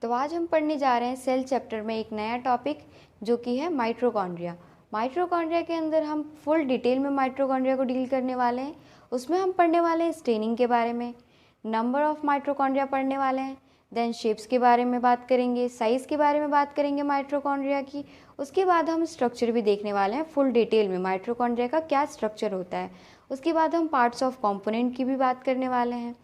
तो आज हम पढ़ने जा रहे हैं सेल चैप्टर में एक नया टॉपिक जो कि है माइटोकॉन्ड्रिया। माइटोकॉन्ड्रिया के अंदर हम फुल डिटेल में माइटोकॉन्ड्रिया को डील करने वाले हैं। उसमें हम पढ़ने वाले हैं स्टेनिंग के बारे में, नंबर ऑफ माइटोकॉन्ड्रिया पढ़ने वाले हैं, देन शेप्स के बारे में बात करेंगे, साइज़ के बारे में बात करेंगे माइटोकॉन्ड्रिया की। उसके बाद हम स्ट्रक्चर भी देखने वाले हैं फुल डिटेल में, माइटोकॉन्ड्रिया का क्या स्ट्रक्चर होता है। उसके बाद हम पार्ट्स ऑफ कॉम्पोनेंट की भी बात करने वाले हैं।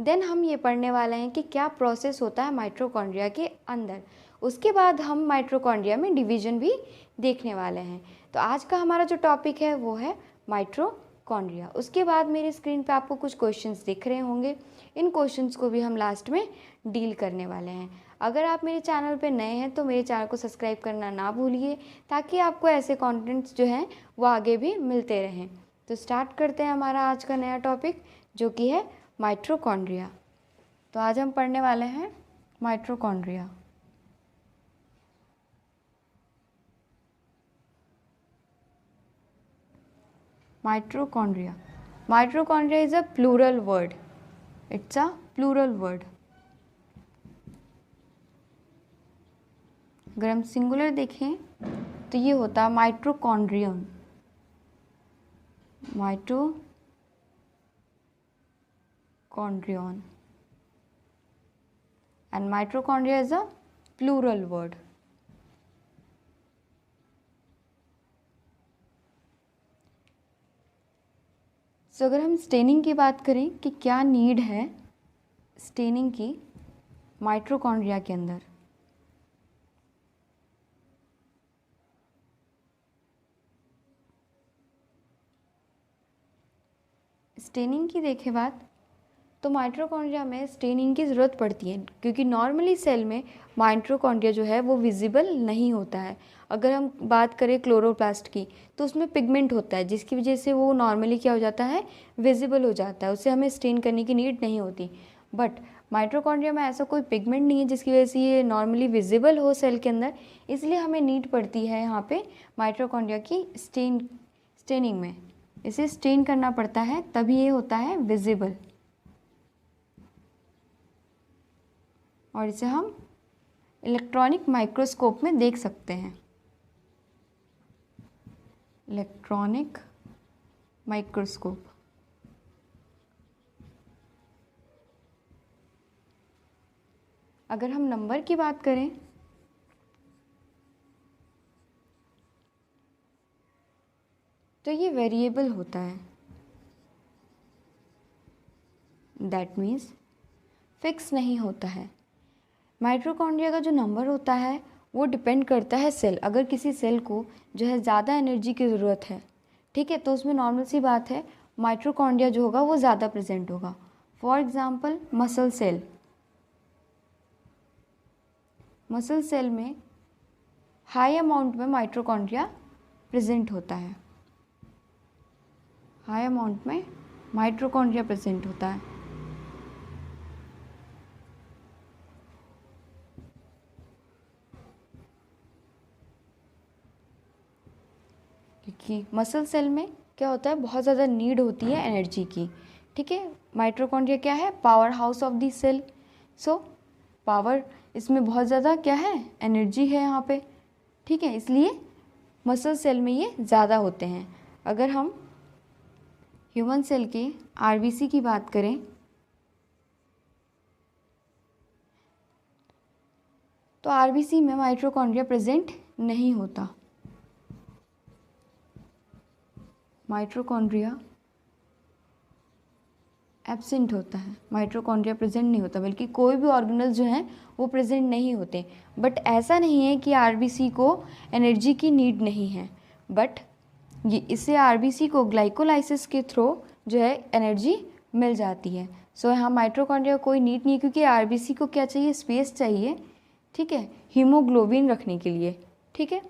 देन हम ये पढ़ने वाले हैं कि क्या प्रोसेस होता है माइटोकॉन्ड्रिया के अंदर। उसके बाद हम माइटोकॉन्ड्रिया में डिवीजन भी देखने वाले हैं। तो आज का हमारा जो टॉपिक है वो है माइटोकॉन्ड्रिया। उसके बाद मेरी स्क्रीन पे आपको कुछ क्वेश्चंस दिख रहे होंगे, इन क्वेश्चंस को भी हम लास्ट में डील करने वाले हैं। अगर आप मेरे चैनल पे नए हैं तो मेरे चैनल को सब्सक्राइब करना ना भूलिए, ताकि आपको ऐसे कंटेंट्स जो हैं वो आगे भी मिलते रहें। तो स्टार्ट करते हैं हमारा आज का नया टॉपिक जो कि है माइटोकॉन्ड्रिया। तो आज हम पढ़ने वाले हैं mitochondria. Mitochondria is a plural word. It's a plural word. अगर हम सिंगुलर देखें तो ये होता है mitochondrion. Mitochondrion and mitochondria is a plural word. अगर हम स्टेनिंग की बात करें कि क्या नीड है स्टेनिंग की माइटोकॉन्ड्रिया के अंदर, स्टेनिंग की देखें बात तो माइटोकॉन्ड्रिया में स्टेनिंग की ज़रूरत पड़ती है, क्योंकि नॉर्मली सेल में माइटोकॉन्ड्रिया जो है वो विजिबल नहीं होता है। अगर हम बात करें क्लोरोप्लास्ट की तो उसमें पिगमेंट होता है, जिसकी वजह से वो नॉर्मली क्या हो जाता है, विजिबल हो जाता है, उससे हमें स्टेन करने की नीड नहीं होती। बट माइटोकॉन्ड्रिया में ऐसा कोई पिगमेंट नहीं है जिसकी वजह से ये नॉर्मली विजिबल हो सेल के अंदर, इसलिए हमें नीड पड़ती है यहाँ पे माइटोकॉन्ड्रिया की स्टेनिंग में। इसे स्टेन करना पड़ता है तभी ये होता है विजिबल, और इसे हम इलेक्ट्रॉनिक माइक्रोस्कोप में देख सकते हैं। Electronic microscope. अगर हम नंबर की बात करें तो ये वेरिएबल होता है, दैट मीन्स फिक्स नहीं होता है। माइटोकॉन्ड्रिया का जो नंबर होता है वो डिपेंड करता है सेल। अगर किसी सेल को जो है ज़्यादा एनर्जी की ज़रूरत है, ठीक है, तो उसमें नॉर्मल सी बात है माइटोकॉन्ड्रिया जो होगा वो ज़्यादा प्रेजेंट होगा। For example muscle cell, muscle cell में हाई अमाउंट में माइटोकॉन्ड्रिया प्रेजेंट होता है, हाई अमाउंट में माइटोकॉन्ड्रिया प्रेजेंट होता है। क्योंकि मसल सेल में क्या होता है, बहुत ज़्यादा नीड होती है एनर्जी की, ठीक है। माइटोकॉन्ड्रिया क्या है, power house of the cell. So power, इसमें बहुत ज़्यादा क्या है, एनर्जी है यहाँ पे, ठीक है, इसलिए मसल सेल में ये ज़्यादा होते हैं। अगर हम ह्यूमन सेल के आरबीसी की बात करें तो आरबीसी में माइटोकॉन्ड्रिया प्रेजेंट नहीं होता। माइटोकॉन्ड्रिया एब्सेंट होता है, माइटोकॉन्ड्रिया प्रेजेंट नहीं होता, बल्कि कोई भी ऑर्गेनल जो हैं वो प्रेजेंट नहीं होते। बट ऐसा नहीं है कि आरबीसी को एनर्जी की नीड नहीं है, बट ये इससे आरबीसी को ग्लाइकोलाइसिस के थ्रू जो है एनर्जी मिल जाती है। सो यहाँ माइटोकॉन्ड्रिया कोई नीड नहीं है, क्योंकि आरबीसी को क्या चाहिए, स्पेस चाहिए, ठीक है, हीमोग्लोबिन रखने के लिए, ठीक है,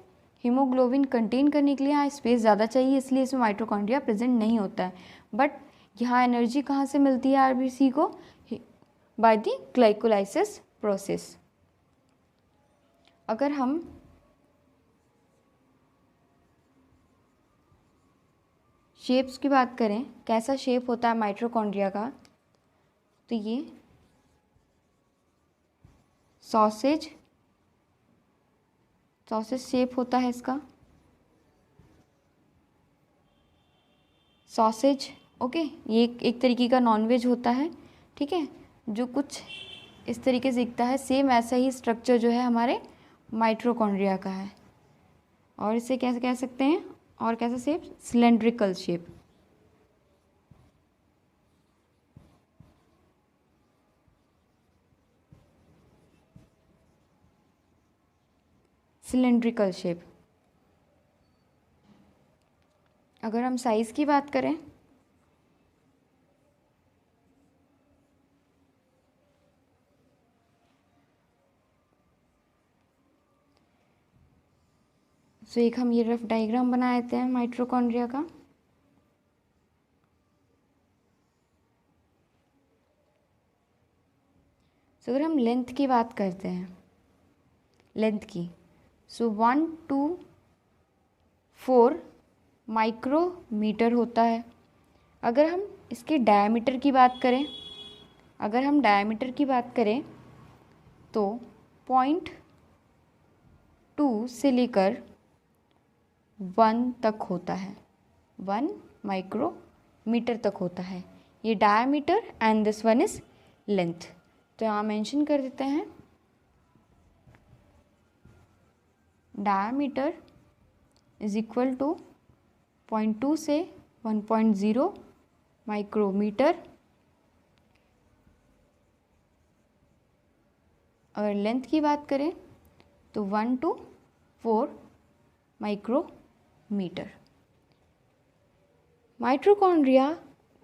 हीमोग्लोबिन कंटेन करने के लिए यहाँ स्पेस ज़्यादा चाहिए, इसलिए इसमें माइटोकॉन्ड्रिया प्रेजेंट नहीं होता है। बट यहाँ एनर्जी कहाँ से मिलती है आरबीसी को, बाय द ग्लाइकोलाइसिस प्रोसेस। अगर हम शेप्स की बात करें, कैसा शेप होता है माइटोकॉन्ड्रिया का, तो ये सॉसेज शेप होता है इसका, सॉसेज। ओके, ये एक तरीके का नॉनवेज होता है, ठीक है, जो कुछ इस तरीके से दिखता है। सेम ऐसा ही स्ट्रक्चर जो है हमारे माइटोकॉन्ड्रिया का है। और इसे कैसे कह सकते हैं, और कैसा shape, cylindrical shape. Cylindrical shape. अगर हम साइज़ की बात करें, तो एक हम ये रफ डायग्राम बना लेते हैं माइटोकॉन्ड्रिया का। तो अगर हम लेंथ की बात करते हैं, लेंथ की, सो 1 to 4 माइक्रोमीटर होता है। अगर हम इसके डायमीटर की बात करें, अगर हम डायमीटर की बात करें तो 0.2 से लेकर 1 तक होता है, 1 माइक्रोमीटर तक होता है ये diameter, and this one is length. तो यहाँ मेंशन कर देते हैं, डायमीटर इज इक्वल टू 0.2 से 1.0 माइक्रोमीटर। अगर लेंथ की बात करें तो 1 to 4 माइक्रोमीटर। माइटोकॉन्ड्रिया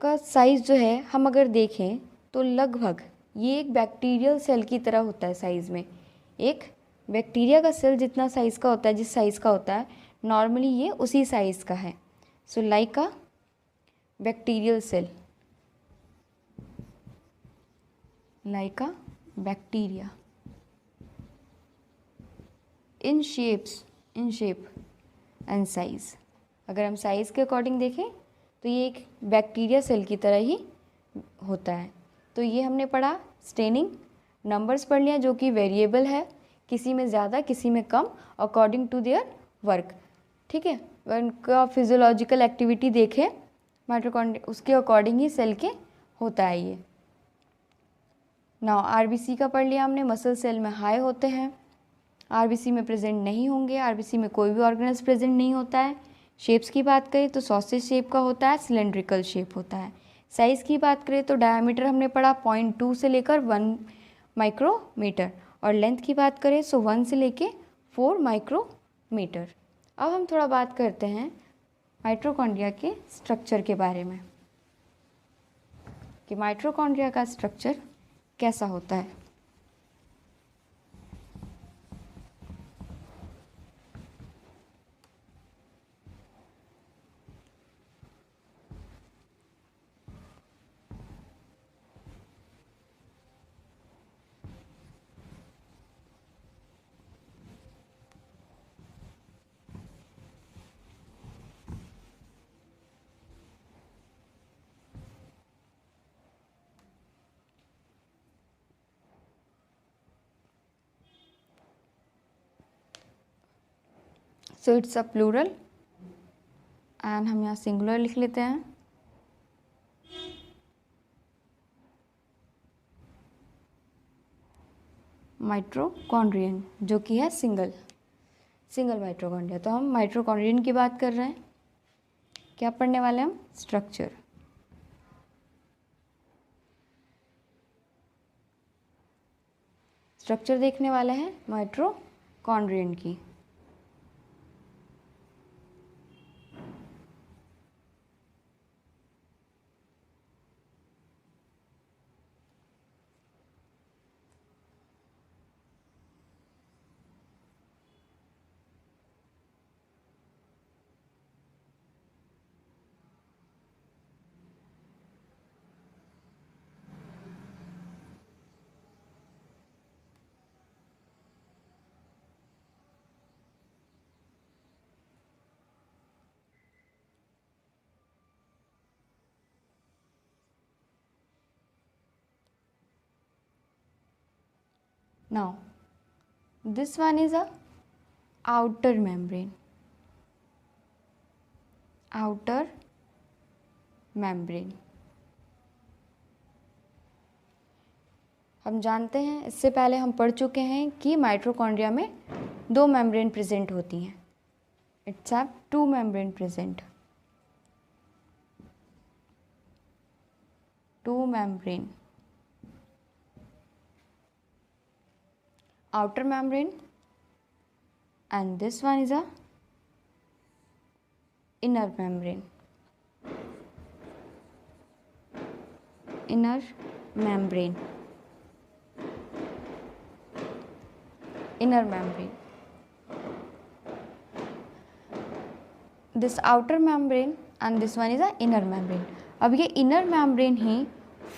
का साइज़ जो है हम अगर देखें तो लगभग ये एक बैक्टीरियल सेल की तरह होता है साइज़ में। एक बैक्टीरिया का सेल जितना साइज़ का होता है, जिस साइज़ का होता है नॉर्मली, ये उसी साइज़ का है। So like a bacterial cell, like a bacteria in shape and size. अगर हम साइज़ के अकॉर्डिंग देखें तो ये एक बैक्टीरिया सेल की तरह ही होता है। तो ये हमने पढ़ा स्टेनिंग, नंबर्स पढ़ लिया जो कि वेरिएबल है, किसी में ज़्यादा किसी में कम, अकॉर्डिंग टू देयर वर्क, ठीक है। उनका फिजियोलॉजिकल एक्टिविटी देखें माइटोकॉन्ड्रिया, उसके अकॉर्डिंग ही सेल के होता है ये। नाउ आरबीसी का पढ़ लिया हमने, मसल सेल में हाई होते हैं, आरबीसी में प्रेजेंट नहीं होंगे, आरबीसी में कोई भी ऑर्गेनल्स प्रेजेंट नहीं होता है। शेप्स की बात करें तो सॉसेज शेप का होता है, सिलेंड्रिकल शेप होता है। साइज़ की बात करें तो डायमीटर हमने पढ़ा 0.2 से लेकर 1 माइक्रोमीटर, और लेंथ की बात करें सो 1 से लेके 4 माइक्रोमीटर। अब हम थोड़ा बात करते हैं माइटोकॉन्ड्रिया के स्ट्रक्चर के बारे में, कि माइटोकॉन्ड्रिया का स्ट्रक्चर कैसा होता है। So it's a plural, and हम यहाँ सिंगुलर लिख लेते हैं। माइटोकॉन्ड्रियन जो कि है सिंगल माइटोकॉन्ड्रिया। तो हम माइटोकॉन्ड्रियन की बात कर रहे हैं, क्या पढ़ने वाले हम, स्ट्रक्चर। स्ट्रक्चर देखने वाले हैं माइटोकॉन्ड्रियन की। Now This one is a outer membrane. Outer membrane. हम जानते हैं, इससे पहले हम पढ़ चुके हैं कि माइटोकॉन्ड्रिया में 2 मेम्ब्रेन प्रेजेंट होती हैं. It's have 2 membrane present. 2 membrane. Outer membrane, and this one is a inner membrane. Inner membrane. Inner membrane. This outer membrane and this one is a inner membrane. अब ये inner membrane ही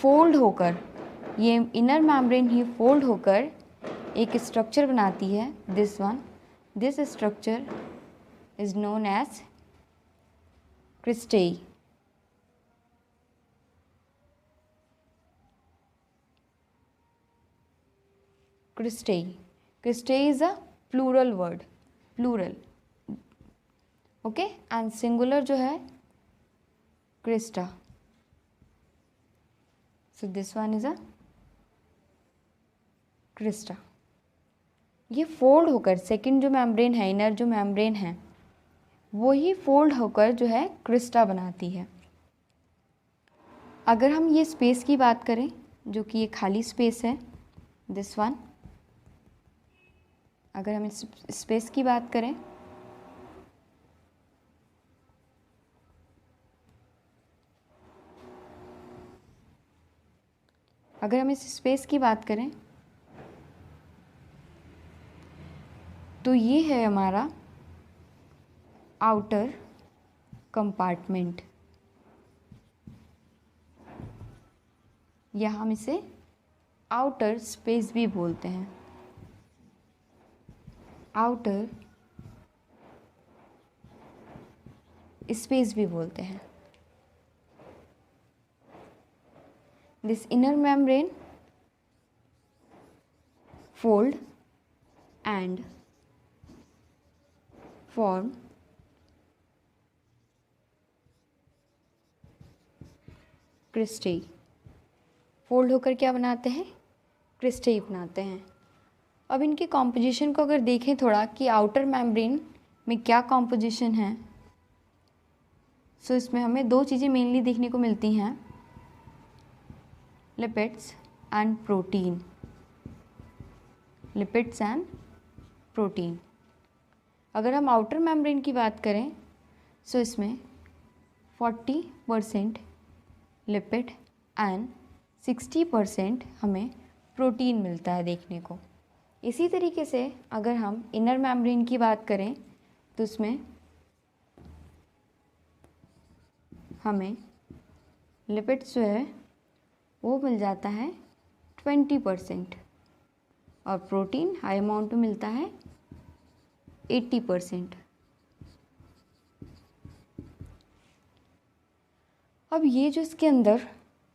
fold होकर, ये inner membrane ही fold होकर एक structure बनाती है. This one, this structure is known as cristae. Cristae. Cristae is a plural word. Plural. Okay. And singular जो है crista. So this one is a crista. ये fold होकर, सेकंड जो membrane है, इनर जो मेम्ब्रेन है, वो ही फोल्ड होकर जो है क्रिस्टा बनाती है. अगर हम ये स्पेस की बात करें, जो कि ये खाली स्पेस है, दिस वन, अगर हम इस स्पेस की बात करें, अगर हम इस स्पेस की बात करें तो ये है हमारा आउटर कंपार्टमेंट, या हम इसे आउटर स्पेस भी बोलते हैं. आउटर स्पेस भी बोलते हैं. This inner membrane fold and form cristae. Fold होकर क्या बनाते हैं? क्रिस्टेई बनाते हैं. अब इनकी कॉम्पोजिशन को अगर देखें थोड़ा कि आउटर मेम्ब्रेन में क्या कॉम्पोजिशन है, सो इसमें हमें 2 चीज़ें मेनली देखने को मिलती हैं, lipids and protein. Lipids and protein. अगर हम आउटर मेम्ब्रेन की बात करें, सो इसमें 40% लिपिड एंड 60% हमें प्रोटीन मिलता है देखने को. इसी तरीके से अगर हम इनर मेम्ब्रेन की बात करें तो उसमें हमें लिपिड्स जो है वो मिल जाता है 20% और प्रोटीन हाई अमाउंट में मिलता है 80%. अब ये जो इसके अंदर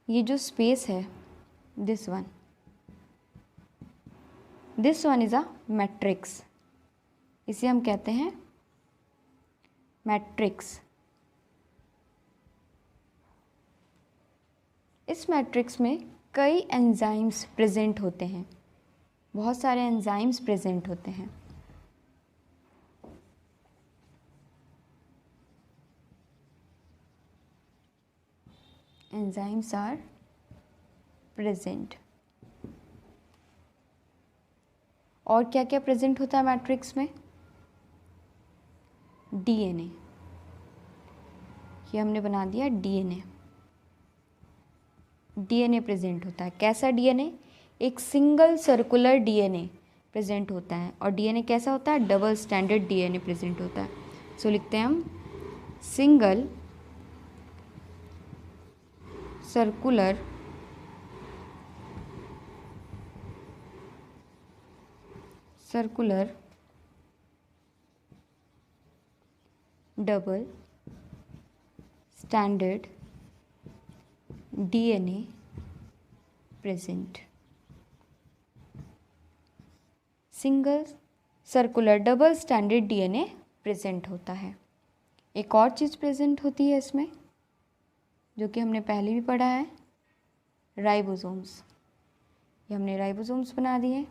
ये जो स्पेस है, this one is a matrix. इसे हम कहते हैं मैट्रिक्स. इस मैट्रिक्स में कई एंजाइम्स प्रेजेंट होते हैं, बहुत सारे एंजाइम्स प्रेजेंट होते हैं. Enzymes are present. और क्या क्या प्रेजेंट होता है मैट्रिक्स में? डीएनए. ये हमने बना दिया डीएनए. डीएनए प्रेजेंट होता है. कैसा डीएनए? एक सिंगल सर्कुलर डीएनए प्रेजेंट होता है. और डीएनए कैसा होता है? डबल स्टैंडर्ड डीएनए प्रेजेंट होता है. सो लिखते हैं हम single circular double standard DNA present. Single circular double standard DNA present होता है। एक और चीज़ प्रेजेंट होती है इसमें, जो कि हमने पहले भी पढ़ा है, राइबोसोम्स। ये हमने राइबोसोम्स बना दिए,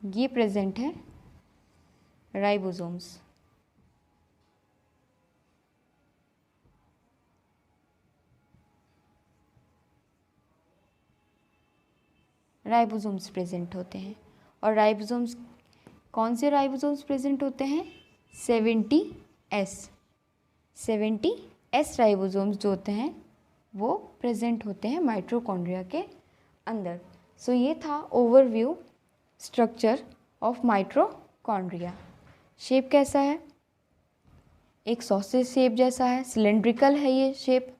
ये प्रेजेंट है राइबोसोम्स। राइबोसोम्स प्रेजेंट होते हैं। और राइबोसोम्स, कौन से राइबोसोम्स प्रेजेंट होते हैं? 70S राइबोसोम्स जो होते हैं वो प्रेजेंट होते हैं माइटोकॉन्ड्रिया के अंदर। सो ये था overview structure of mitochondria. Shape कैसा है? एक सॉसेज शेप जैसा है, सिलेंड्रिकल है ये शेप,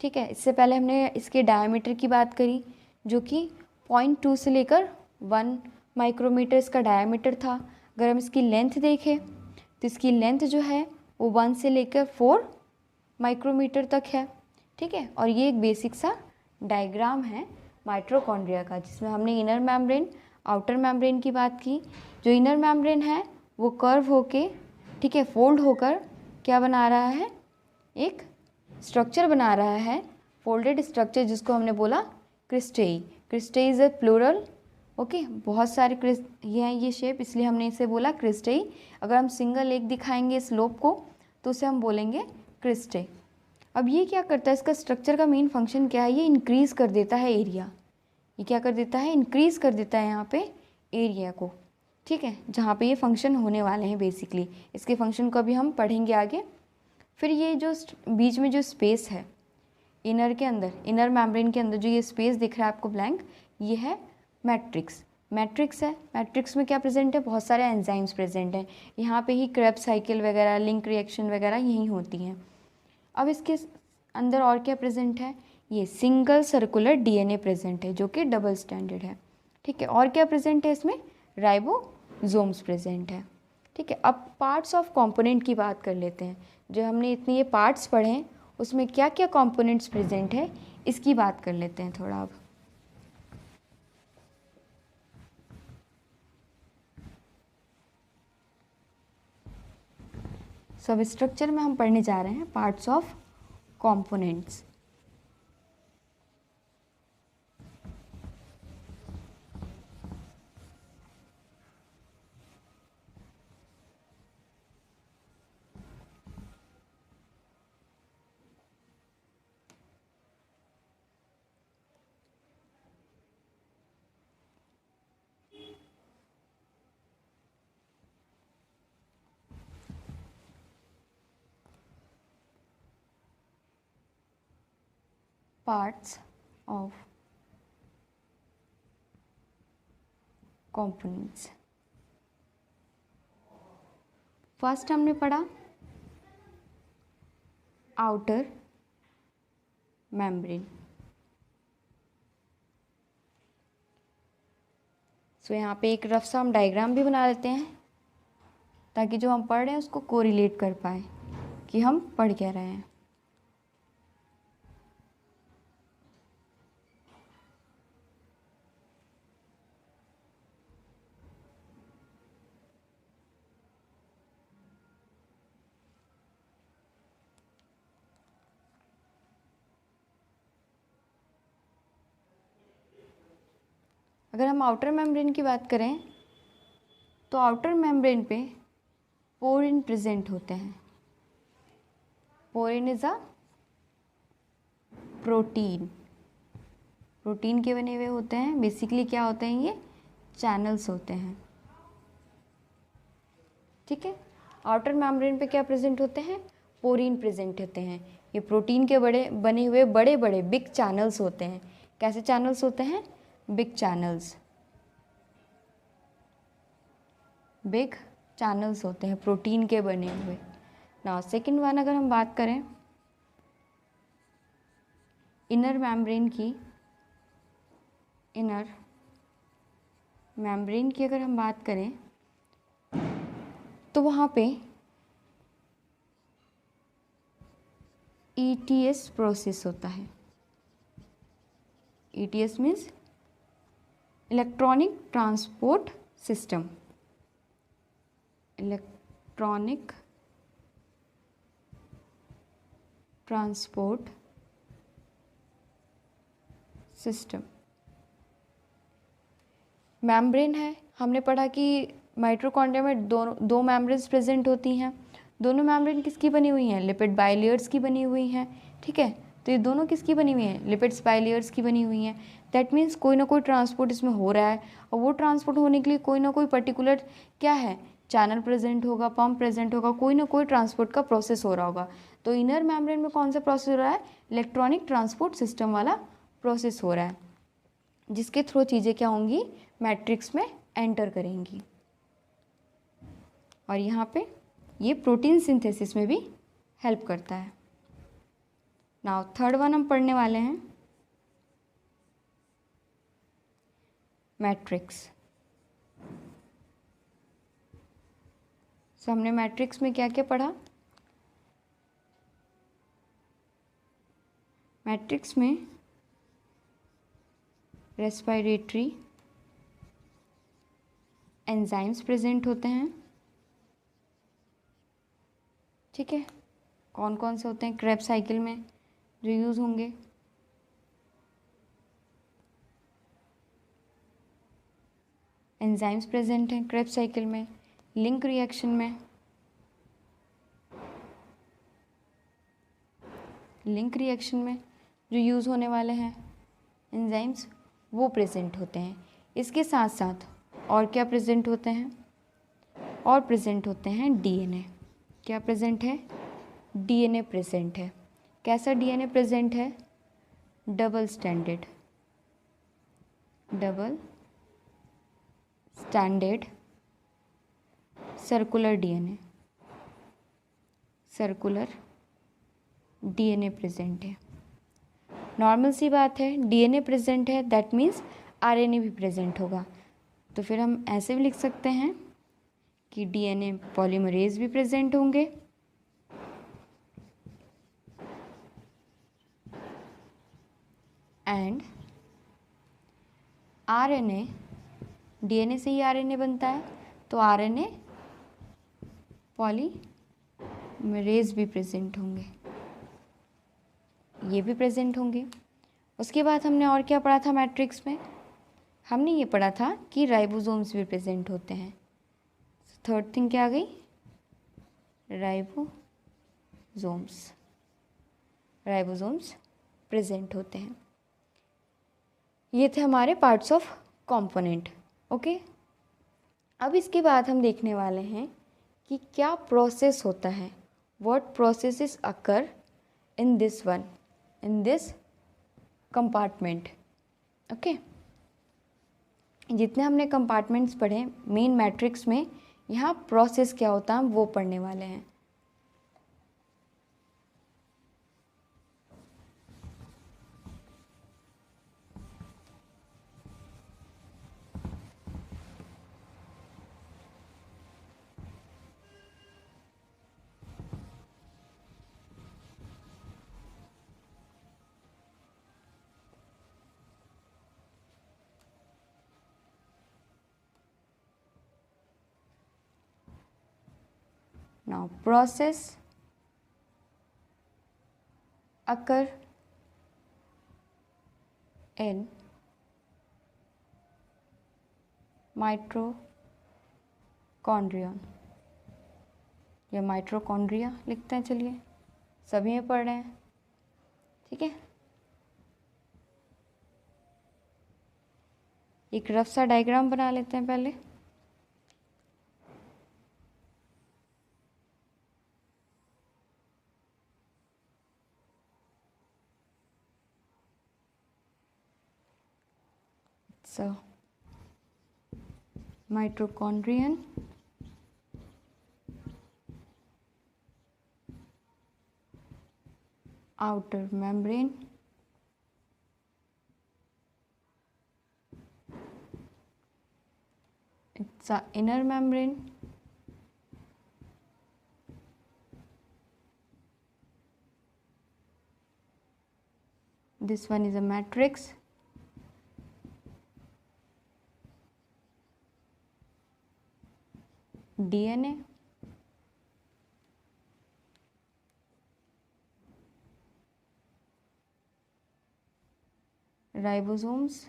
ठीक है। इससे पहले हमने इसके डायमीटर की बात करी, जो कि 0.2 से लेकर 1 माइक्रोमीटर इसका डायमीटर था। अगर हम इसकी लेंथ देखें तो इसकी लेंथ जो है वो 1 से लेकर 4 माइक्रोमीटर तक है, ठीक है। और ये एक बेसिक सा डायग्राम है माइटोकॉन्ड्रिया का, जिसमें हमने इनर मेम्ब्रेन, आउटर मेम्ब्रेन की बात की। जो इनर मेम्ब्रेन है वो कर्व होके, ठीक है, फोल्ड होकर क्या बना रहा है? एक स्ट्रक्चर बना रहा है, फोल्डेड स्ट्रक्चर, जिसको हमने बोला क्रिस्टेई। Cristae is a plural, okay. बहुत सारे ये हैं ये शेप, इसलिए हमने इसे बोला क्रिस्टेई। अगर हम सिंगल एक दिखाएंगे इस लोब को तो उसे हम बोलेंगे क्रिस्टे। अब ये क्या करता है, इसका स्ट्रक्चर का मेन फंक्शन क्या है? ये इंक्रीज़ कर देता है एरिया। ये क्या कर देता है? इंक्रीज़ कर देता है यहाँ पे एरिया को, ठीक है, जहाँ पे ये फंक्शन होने वाले हैं बेसिकली। इसके फंक्शन को अभी हम पढ़ेंगे आगे। फिर ये जो बीच में जो स्पेस है इनर के अंदर, इनर मेम्ब्रेन के अंदर जो ये स्पेस दिख रहा है आपको ब्लैंक, ये है मैट्रिक्स। मैट्रिक्स है, मैट्रिक्स में क्या प्रेजेंट है? बहुत सारे एंजाइम्स प्रेजेंट हैं। यहाँ पे ही क्रेब्स साइकिल वगैरह, लिंक रिएक्शन वगैरह यहीं होती हैं। अब इसके अंदर और क्या प्रेजेंट है? ये सिंगल सर्कुलर डीएनए प्रेजेंट है, जो कि डबल स्टैंडर्ड है, ठीक है। और क्या प्रेजेंट है इसमें? राइबोसोम्स प्रेजेंट है, ठीक है। अब पार्ट्स ऑफ कंपोनेंट की बात कर लेते हैं। जो हमने इतने ये पार्ट्स पढ़े हैं उसमें क्या क्या कंपोनेंट्स प्रेजेंट है, इसकी बात कर लेते हैं थोड़ा। अब सब स्ट्रक्चर में हम पढ़ने जा रहे हैं parts of components. Parts of components. First हमने पढ़ा आउटर मेम्ब्रेन। सो यहाँ पे एक रफ सा हम डायग्राम भी बना लेते हैं, ताकि जो हम पढ़ रहे हैं उसको कोरिलेट कर पाए कि हम पढ़ क्या रहे हैं। अगर हम आउटर मेम्ब्रेन की बात करें तो आउटर मेम्ब्रेन पे पोरिन प्रेजेंट होते हैं। Porin is a protein, protein के बने हुए होते हैं। बेसिकली क्या होते हैं? ये चैनल्स होते हैं, ठीक है। आउटर मेम्ब्रेन पे क्या प्रेजेंट होते हैं? पोरिन प्रेजेंट होते हैं। ये प्रोटीन के बने हुए बड़े बड़े बिग चैनल्स होते हैं। कैसे चैनल्स होते हैं? बिग चैनल्स, बिग चैनल्स होते हैं प्रोटीन के बने हुए। नाउ सेकंड वन, अगर हम बात करें इनर मेम्ब्रेन की, इनर मेम्ब्रेन की अगर हम बात करें तो वहाँ पे ETS प्रोसेस होता है। ETS means electronic transport system, electronic transport system. Membrane है, हमने पढ़ा कि माइटोकॉन्ड्रिया में दो मेम्ब्रेन्स प्रेजेंट होती हैं। दोनों मेम्ब्रेन किसकी बनी हुई हैं? लिपिड बाइलेयर्स की बनी हुई हैं। ठीक है, तो ये दोनों किसकी बनी हुई हैं? लिपिड्स बाइलेयर्स की बनी हुई हैं। दैट मीन्स कोई ना कोई ट्रांसपोर्ट इसमें हो रहा है, और वो ट्रांसपोर्ट होने के लिए कोई ना कोई पर्टिकुलर क्या है, चैनल प्रेजेंट होगा, पंप प्रेजेंट होगा, कोई ना कोई ट्रांसपोर्ट का प्रोसेस हो रहा होगा। तो इनर मेम्ब्रेन में कौन सा प्रोसेस हो रहा है? इलेक्ट्रॉनिक ट्रांसपोर्ट सिस्टम वाला प्रोसेस हो रहा है, जिसके थ्रू चीज़ें क्या होंगी? मैट्रिक्स में एंटर करेंगी। और यहाँ पे ये प्रोटीन सिंथेसिस में भी हेल्प करता है। नाउ थर्ड वन हम पढ़ने वाले हैं मैट्रिक्स। हमने मैट्रिक्स में क्या क्या पढ़ा? मैट्रिक्स में रेस्पिरेटरी एंजाइम्स प्रेजेंट होते हैं। ठीक है, कौन कौन से होते हैं क्रेब्स साइकिल में जो यूज़ होंगे? एंजाइम्स प्रेजेंट हैं क्रेब्स साइकिल में। लिंक रिएक्शन में, लिंक रिएक्शन में जो यूज़ होने वाले हैं एंजाइम्स वो प्रेजेंट होते हैं। इसके साथ साथ और क्या प्रेजेंट होते हैं? और प्रेजेंट होते हैं डीएनए। क्या प्रेजेंट है? डीएनए प्रेजेंट है। कैसा डीएनए प्रेजेंट है? Double standard, double standard circular DNA, circular DNA present है। नॉर्मल सी बात है, डीएनए प्रेजेंट है, दैट मीन्स आरएनए भी प्रेजेंट होगा। तो फिर हम ऐसे भी लिख सकते हैं कि डीएनए पॉलीमरेज भी प्रेजेंट होंगे, एंड आरएनए, डीएनए से ही आरएनए बनता है, तो आरएनए पॉलीमरेज भी प्रेजेंट होंगे, ये भी प्रेजेंट होंगे। उसके बाद हमने और क्या पढ़ा था मैट्रिक्स में? हमने ये पढ़ा था कि राइबोसोम्स भी प्रेजेंट होते हैं। थर्ड थिंग क्या आ गई? राइबोसोम्स, राइबोसोम्स प्रेजेंट होते हैं। ये थे हमारे पार्ट्स ऑफ कंपोनेंट। ओके, अब इसके बाद हम देखने वाले हैं कि क्या प्रोसेस होता है, what processes occur in this one, in this compartment. Okay, जितने हमने कंपार्टमेंट्स पढ़े मेन मैट्रिक्स में, यहाँ प्रोसेस क्या होता है वो पढ़ने वाले हैं। Now process occur in mitochondria या माइट्रोकॉन्ड्रिया लिखते हैं। चलिए सभी में पढ़ रहे हैं, ठीक है। एक रफ सा डायग्राम बना लेते हैं पहले। So mitochondrion outer membrane, it's a inner membrane, this one is a matrix, DNA, ribosomes,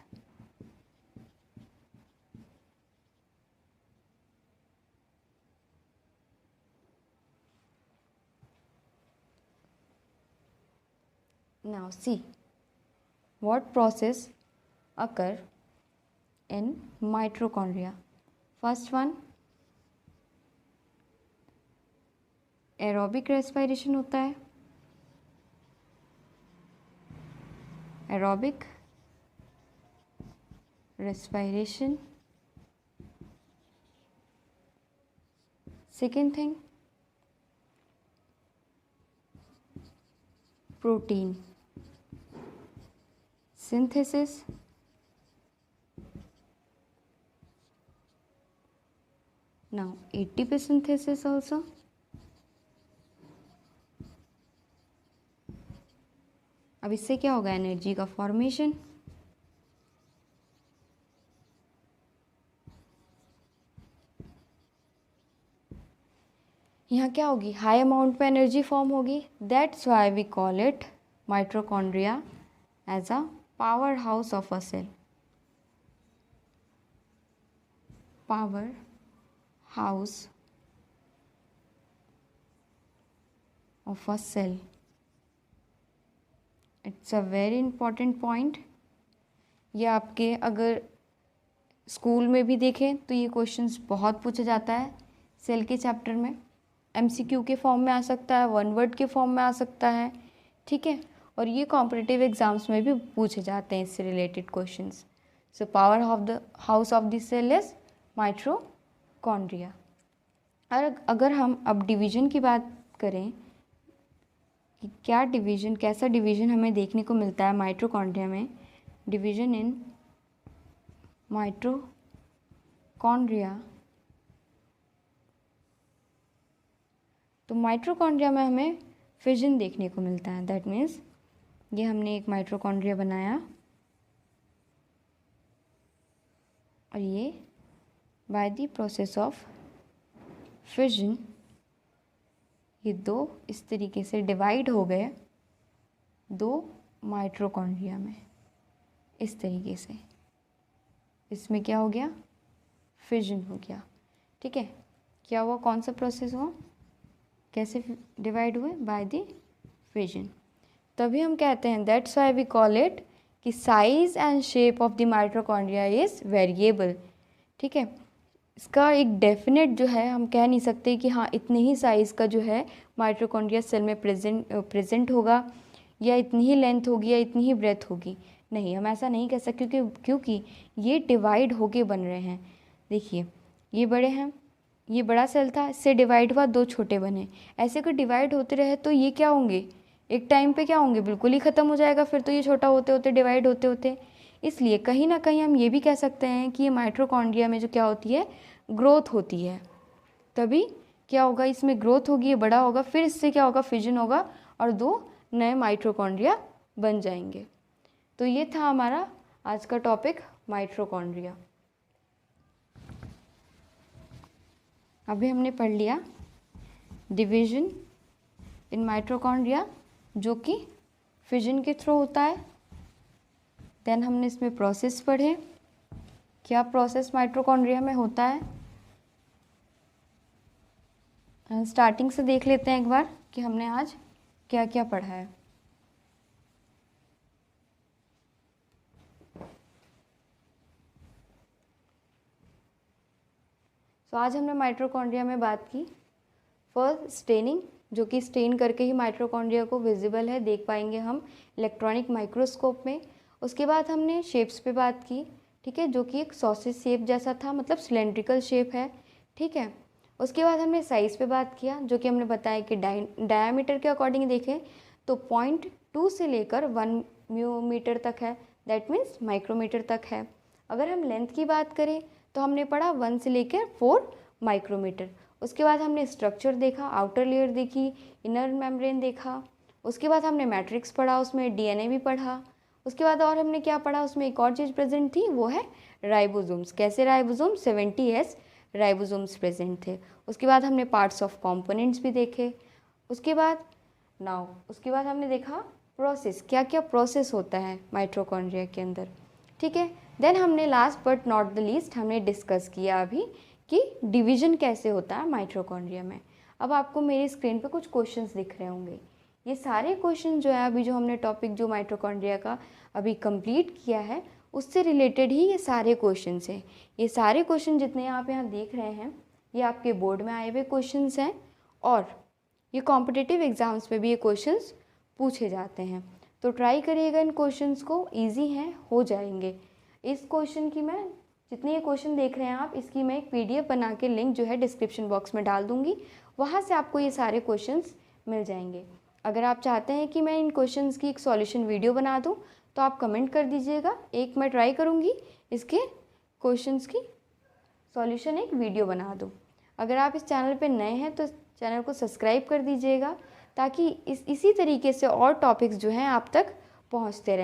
now see what process occur in mitochondria. First one, aerobic respiration होता है, aerobic respiration. Second thing, protein synthesis. Now ATP synthesis also. अब इससे क्या होगा, energy का formation. यहाँ क्या होगी, हाई अमाउंट में एनर्जी फॉर्म होगी. That's why we call it mitochondria as a power house of a cell. Power house of a cell. It's a very important point. ये आपके अगर स्कूल में भी देखें तो ये क्वेश्चंस बहुत पूछा जाता है सेल के चैप्टर में. एमसीक्यू के फॉर्म में आ सकता है, वन वर्ड के फॉर्म में आ सकता है, ठीक है. और ये कॉम्पिटिटिव एग्जाम्स में भी पूछे जाते हैं इससे related questions. So power of the house of the cell is mitochondria. और अगर हम अब डिवीजन की बात करें कि क्या डिवीजन, कैसा डिवीजन हमें देखने को मिलता है माइटोकॉन्ड्रिया में. Division in mitochondria. तो माइटोकॉन्ड्रिया में हमें फिजन देखने को मिलता है. दैट मीन्स ये हमने एक माइटोकॉन्ड्रिया बनाया और ये by the process of fission ये दो इस तरीके से डिवाइड हो गए, दो माइटोकॉन्ड्रिया में इस तरीके से. इसमें क्या हो गया, फिजन हो गया, ठीक है. क्या हुआ, कौन सा प्रोसेस हुआ, कैसे डिवाइड हुए, बाय द फिजन. तभी हम कहते हैं that's why we call it कि size and shape of the mitochondria is variable, ठीक है. इसका एक डेफिनेट जो है हम कह नहीं सकते कि हाँ इतने ही साइज़ का जो है माइटोकॉन्ड्रिया सेल में प्रेजेंट होगा, या इतनी ही लेंथ होगी, या इतनी ही ब्रेथ होगी. नहीं, हम ऐसा नहीं कह सकते क्योंकि ये डिवाइड होके बन रहे हैं. देखिए ये बड़े हैं, ये बड़ा सेल था, इससे डिवाइड हुआ, दो छोटे बने. ऐसे कोई डिवाइड होते रहे तो ये क्या होंगे, एक टाइम पे क्या होंगे, बिल्कुल ही ख़त्म हो जाएगा फिर तो ये छोटा होते होते डिवाइड होते होते. इसलिए कहीं ना कहीं हम ये भी कह सकते हैं कि ये माइटोकॉन्ड्रिया में जो क्या होती है, ग्रोथ होती है. तभी क्या होगा, इसमें ग्रोथ होगी, ये बड़ा होगा, फिर इससे क्या होगा, फिजन होगा और दो नए माइटोकॉन्ड्रिया बन जाएंगे. तो ये था हमारा आज का टॉपिक माइटोकॉन्ड्रिया. अभी हमने पढ़ लिया डिवीजन इन माइटोकॉन्ड्रिया जो कि फिजन के थ्रू होता है. देन हमने इसमें प्रोसेस पढ़े, क्या प्रोसेस माइटोकॉन्ड्रिया में होता है. स्टार्टिंग से देख लेते हैं एक बार कि हमने आज क्या क्या पढ़ा है. तो आज हमने माइटोकॉन्ड्रिया में बात की फर्स्ट स्टेनिंग, जो कि स्टेन करके ही माइटोकॉन्ड्रिया को विजिबल है, देख पाएंगे हम इलेक्ट्रॉनिक माइक्रोस्कोप में. उसके बाद हमने शेप्स पे बात की, ठीक है, जो कि एक सॉसेज शेप जैसा था, मतलब सिलेंड्रिकल शेप है, ठीक है. उसके बाद हमने साइज़ पे बात किया, जो कि हमने बताया कि डायामीटर के अकॉर्डिंग देखें तो 0.2 से लेकर 1 म्यूमीटर तक है, दैट मीन्स माइक्रोमीटर तक है. अगर हम लेंथ की बात करें तो हमने पढ़ा 1 से लेकर 4 माइक्रोमीटर. उसके बाद हमने स्ट्रक्चर देखा, आउटर लेयर देखी, इनर मेम्ब्रेन देखा. उसके बाद हमने मैट्रिक्स पढ़ा, उसमें डीएनए भी पढ़ा. उसके बाद और हमने क्या पढ़ा, उसमें एक और चीज़ प्रेजेंट थी, वो है राइबोसोम्स. कैसे राइबोसोम, 70S राइबोसोम्स प्रेजेंट थे। उसके बाद हमने पार्ट्स ऑफ कंपोनेंट्स भी देखे। उसके बाद हमने देखा प्रोसेस, क्या क्या प्रोसेस होता है माइटोकॉन्ड्रिया के अंदर, ठीक है। देन हमने last but not the least हमने डिस्कस किया अभी कि डिवीजन कैसे होता है माइटोकॉन्ड्रिया में। अब आपको मेरी स्क्रीन पे कुछ क्वेश्चंस दिख रहे होंगे। ये सारे क्वेश्चन जो है अभी जो हमने टॉपिक जो माइटोकॉन्ड्रिया का अभी कंप्लीट किया है उससे रिलेटेड ही ये सारे क्वेश्चंस हैं। ये सारे क्वेश्चन जितने आप यहाँ देख रहे हैं ये आपके बोर्ड में आए हुए क्वेश्चंस हैं और ये कॉम्पिटिटिव एग्ज़ाम्स में भी ये क्वेश्चंस पूछे जाते हैं। तो ट्राई करिएगा इन क्वेश्चंस को, ईजी हैं, हो जाएंगे। इस क्वेश्चन की मैं जितने ये क्वेश्चन देख रहे हैं आप, इसकी मैं एक PDF बना के लिंक जो है डिस्क्रिप्शन बॉक्स में डाल दूँगी, वहाँ से आपको ये सारे क्वेश्चंस मिल जाएंगे। अगर आप चाहते हैं कि मैं इन क्वेश्चंस की एक सॉल्यूशन वीडियो बना दूँ तो आप कमेंट कर दीजिएगा, एक मैं ट्राई करूँगी इसके क्वेश्चंस की सॉल्यूशन एक वीडियो बना दूँ। अगर आप इस चैनल पे नए हैं तो चैनल को सब्सक्राइब कर दीजिएगा ताकि इसी तरीके से और टॉपिक्स जो हैं आप तक पहुँचते रहें।